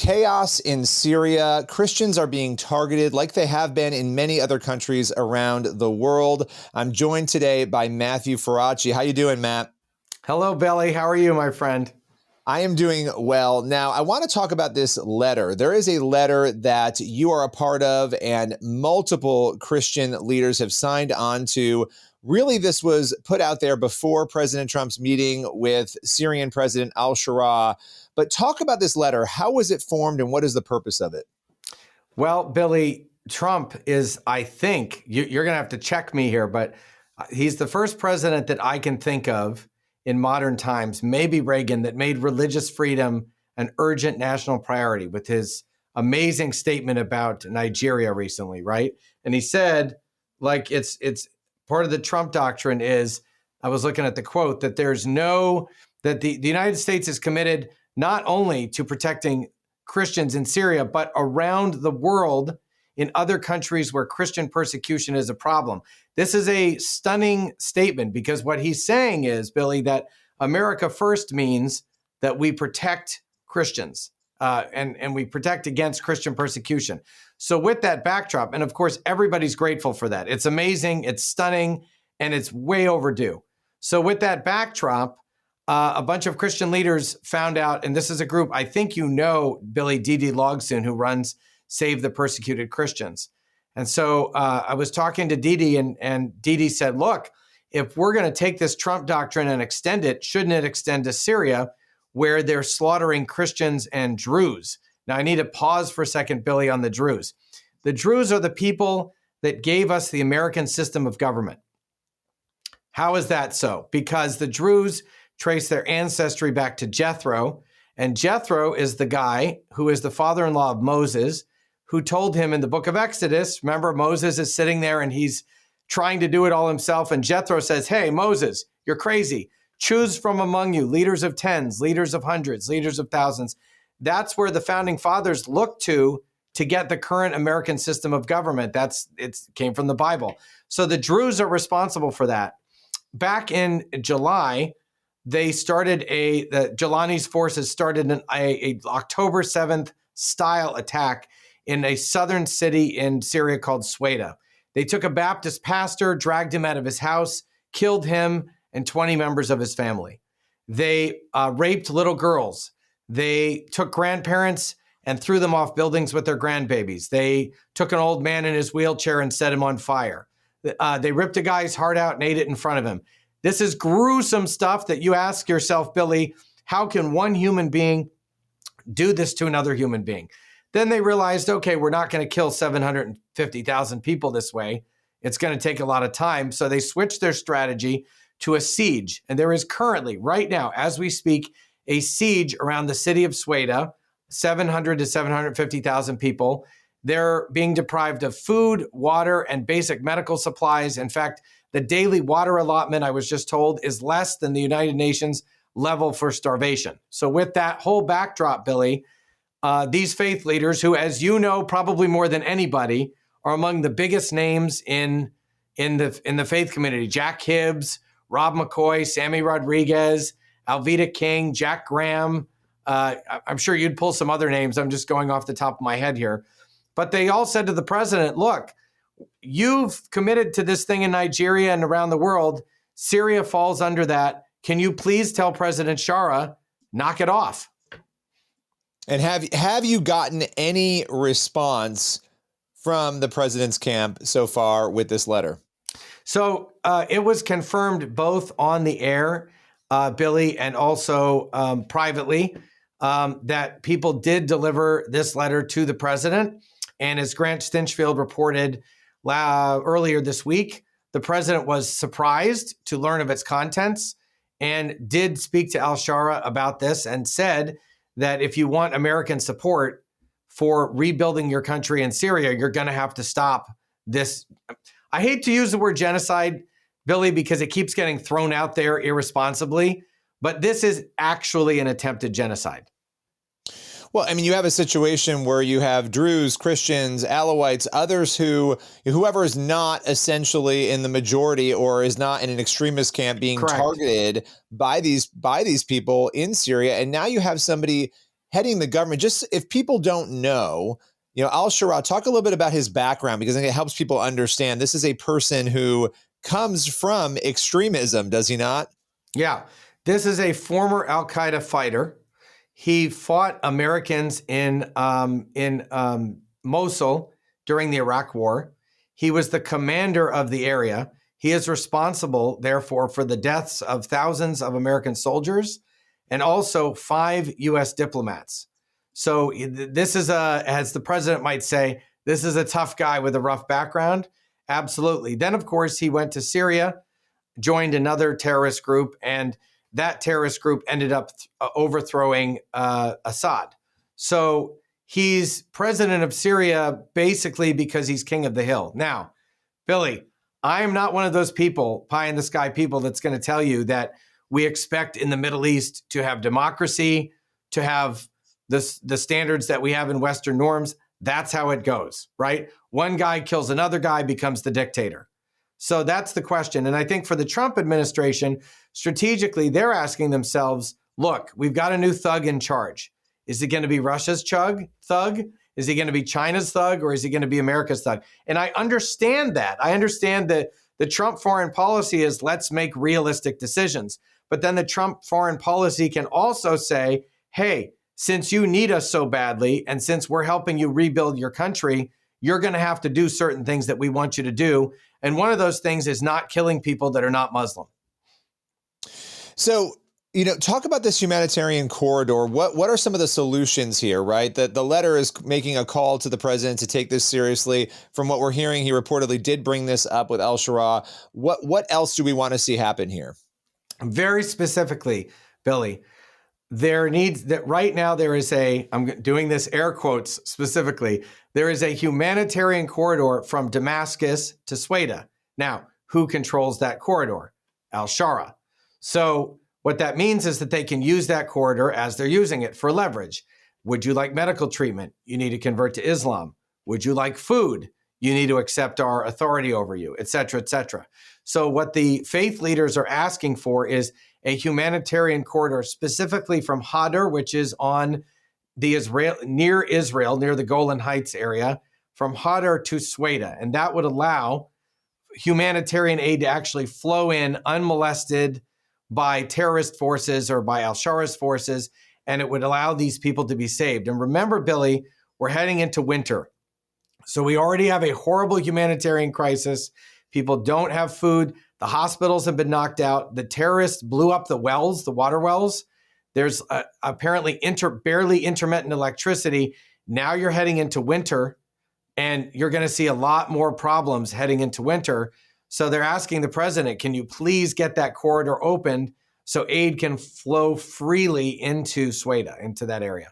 Chaos in Syria. Christians are being targeted like they have been in many other countries around the world. I'm joined today by Matthew Faraci. How you doing, Matt? Hello, Billy. How are you, my friend? I am doing well. Now, I want to talk about this letter. There is a letter that you are a part of and multiple Christian leaders have signed on to. Really, this was put out there before President Trump's meeting with Syrian President al-Sharaa. But talk about this letter. How was it formed and what is the purpose of it? Well, Billy, Trump is, I think, you're going to have to check me here, but he's the first president that I can think of in modern times, maybe Reagan, that made religious freedom an urgent national priority with his amazing statement about Nigeria recently, right? And he said, like, it's part of the Trump doctrine is, I was looking at the quote, that the United States is committed not only to protecting Christians in Syria, but around the world in other countries where Christian persecution is a problem. This is a stunning statement because what he's saying is, Billy, that America first means that we protect Christians and we protect against Christian persecution. So with that backdrop, and of course, everybody's grateful for that. It's amazing, it's stunning, and it's way overdue. So with that backdrop, a bunch of Christian leaders found out, and this is a group, I think you know, Billy, Dede Laugesen, who runs Save the Persecuted Christians. And so I was talking to Dede, and Dede said, look, if we're going to take this Trump doctrine and extend it, shouldn't it extend to Syria, where they're slaughtering Christians and Druze? Now, I need to pause for a second, Billy, on the Druze. The Druze are the people that gave us the American system of government. How is that so? Because the Druze trace their ancestry back to Jethro, and Jethro is the guy who is the father-in-law of Moses, who told him in the book of Exodus, remember, Moses is sitting there and he's trying to do it all himself. And Jethro says, hey, Moses, you're crazy. Choose from among you leaders of tens, leaders of hundreds, leaders of thousands. That's where the founding fathers looked to get the current American system of government. It came from the Bible. So the Druze are responsible for that. Back in July, the Jelani's forces started an October 7th style attack in a southern city in Syria called Sweda. They took a Baptist pastor, dragged him out of his house, killed him and 20 members of his family. They raped little girls. They took grandparents and threw them off buildings with their grandbabies. They took an old man in his wheelchair and set him on fire. They ripped a guy's heart out and ate it in front of him. This is gruesome stuff that you ask yourself, Billy, how can one human being do this to another human being? Then they realized, okay, we're not going to kill 750,000 people this way. It's going to take a lot of time. So they switched their strategy to a siege. And there is currently, right now, as we speak, a siege around the city of Sweda, 700 to 750,000 people. They're being deprived of food, water, and basic medical supplies. In fact, the daily water allotment, I was just told, is less than the United Nations level for starvation. So with that whole backdrop, Billy, these faith leaders, who, as you know, probably more than anybody, are among the biggest names in the faith community. Jack Hibbs, Rob McCoy, Sammy Rodriguez, Alveda King, Jack Graham. I'm sure you'd pull some other names. I'm just going off the top of my head here. But they all said to the president, look, you've committed to this thing in Nigeria and around the world. Syria falls under that. Can you please tell President Sharaa, knock it off? And have you gotten any response from the president's camp so far with this letter? So it was confirmed both on the air, Billy, and also privately that people did deliver this letter to the president. And as Grant Stinchfield reported earlier this week, the president was surprised to learn of its contents and did speak to al-Sharaa about this and said that if you want American support for rebuilding your country in Syria, you're going to have to stop this. I hate to use the word genocide, Billy, because it keeps getting thrown out there irresponsibly, but this is actually an attempted genocide. Well, I mean, you have a situation where you have Druze, Christians, Alawites, others whoever is not essentially in the majority or is not in an extremist camp being Correct. Targeted by these people in Syria. And now you have somebody heading the government. Just if people don't know, al-Sharaa, talk a little bit about his background, because I think it helps people understand this is a person who comes from extremism, does he not? Yeah. This is a former al-Qaeda fighter. He fought Americans in Mosul during the Iraq War. He was the commander of the area. He is responsible, therefore, for the deaths of thousands of American soldiers and also 5 U.S. diplomats. So this is as the president might say, this is a tough guy with a rough background. Absolutely. Then, of course, he went to Syria, joined another terrorist group, and that terrorist group ended up overthrowing Assad. So he's president of Syria basically because he's king of the hill. Now, Billy, I am not one of those people, pie in the sky people, that's going to tell you that we expect in the Middle East to have democracy, to have the standards that we have in Western norms. That's how it goes, right? One guy kills another guy, becomes the dictator. So that's the question. And I think for the Trump administration, strategically, they're asking themselves, look, we've got a new thug in charge. Is it going to be Russia's thug? Is he going to be China's thug? Or is he going to be America's thug? And I understand that. I understand that the Trump foreign policy is let's make realistic decisions. But then the Trump foreign policy can also say, hey, since you need us so badly, and since we're helping you rebuild your country, you're going to have to do certain things that we want you to do. And one of those things is not killing people that are not Muslim. So, talk about this humanitarian corridor. What are some of the solutions here, right? The letter is making a call to the president to take this seriously. From what we're hearing, he reportedly did bring this up with al-Sharaa. What else do we want to see happen here? Very specifically, Billy, right now there is I'm doing this air quotes specifically, there is a humanitarian corridor from Damascus to Sweda. Now, who controls that corridor? Al-Sharaa. So what that means is that they can use that corridor as they're using it for leverage. Would you like medical treatment? You need to convert to Islam. Would you like food? You need to accept our authority over you, et cetera, et cetera. So what the faith leaders are asking for is a humanitarian corridor, specifically from Hadar, which is on near Israel, near the Golan Heights area, from Hadar to Sweda. And that would allow humanitarian aid to actually flow in unmolested by terrorist forces or by al-Sharaa's forces, and it would allow these people to be saved. And remember, Billy, we're heading into winter. So we already have a horrible humanitarian crisis. People don't have food. The hospitals have been knocked out. The terrorists blew up the wells, the water wells. There's apparently barely intermittent electricity. Now you're heading into winter, and you're going to see a lot more problems heading into winter. So they're asking the president, can you please get that corridor opened so aid can flow freely into Sweda, into that area?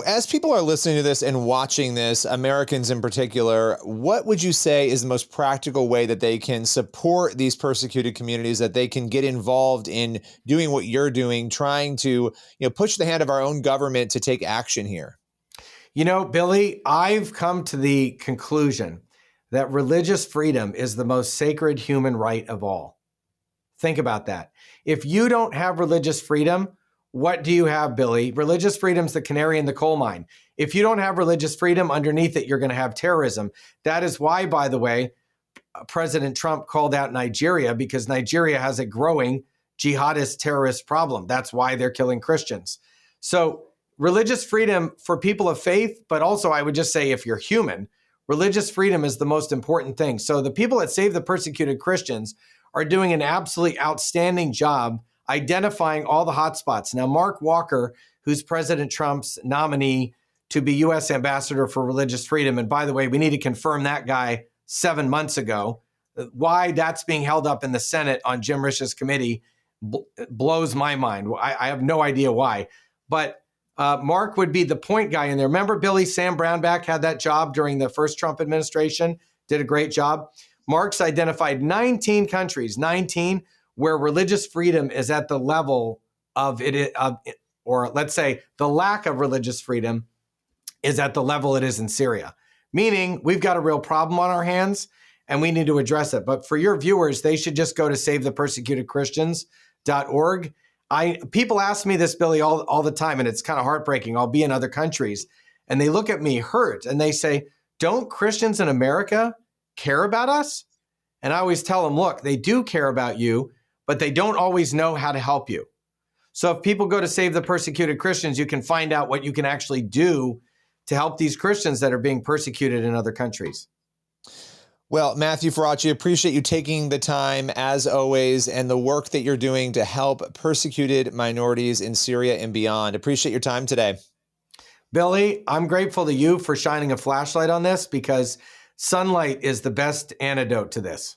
As people are listening to this and watching this, Americans in particular, what would you say is the most practical way that they can support these persecuted communities, that they can get involved in doing what you're doing, trying to, push the hand of our own government to take action here? Billy, I've come to the conclusion that religious freedom is the most sacred human right of all. Think about that. If you don't have religious freedom, what do you have, Billy? Religious freedom's the canary in the coal mine. If you don't have religious freedom, underneath it, you're going to have terrorism. That is why, by the way, President Trump called out Nigeria, because Nigeria has a growing jihadist terrorist problem. That's why they're killing Christians. So religious freedom for people of faith, but also I would just say if you're human, religious freedom is the most important thing. So the people at Save the Persecuted Christians are doing an absolutely outstanding job identifying all the hotspots. Now, Mark Walker, who's President Trump's nominee to be U.S. ambassador for religious freedom, and by the way, we need to confirm that guy 7 months ago. Why that's being held up in the Senate on Jim Rish's committee blows my mind. I have no idea why. But Mark would be the point guy in there. Remember, Billy, Sam Brownback had that job during the first Trump administration, did a great job. Mark's identified 19 countries, 19, where religious freedom is at the level of it, or let's say the lack of religious freedom is at the level it is in Syria. Meaning we've got a real problem on our hands and we need to address it. But for your viewers, they should just go to savethepersecutedchristians.org. People ask me this, Billy, all the time, and it's kind of heartbreaking. I'll be in other countries and they look at me hurt and they say, don't Christians in America care about us? And I always tell them, look, they do care about you, but they don't always know how to help you. So if people go to Save the Persecuted Christians, you can find out what you can actually do to help these Christians that are being persecuted in other countries. Well, Matthew Faraci, appreciate you taking the time, as always, and the work that you're doing to help persecuted minorities in Syria and beyond. Appreciate your time today. Billy, I'm grateful to you for shining a flashlight on this, because sunlight is the best antidote to this.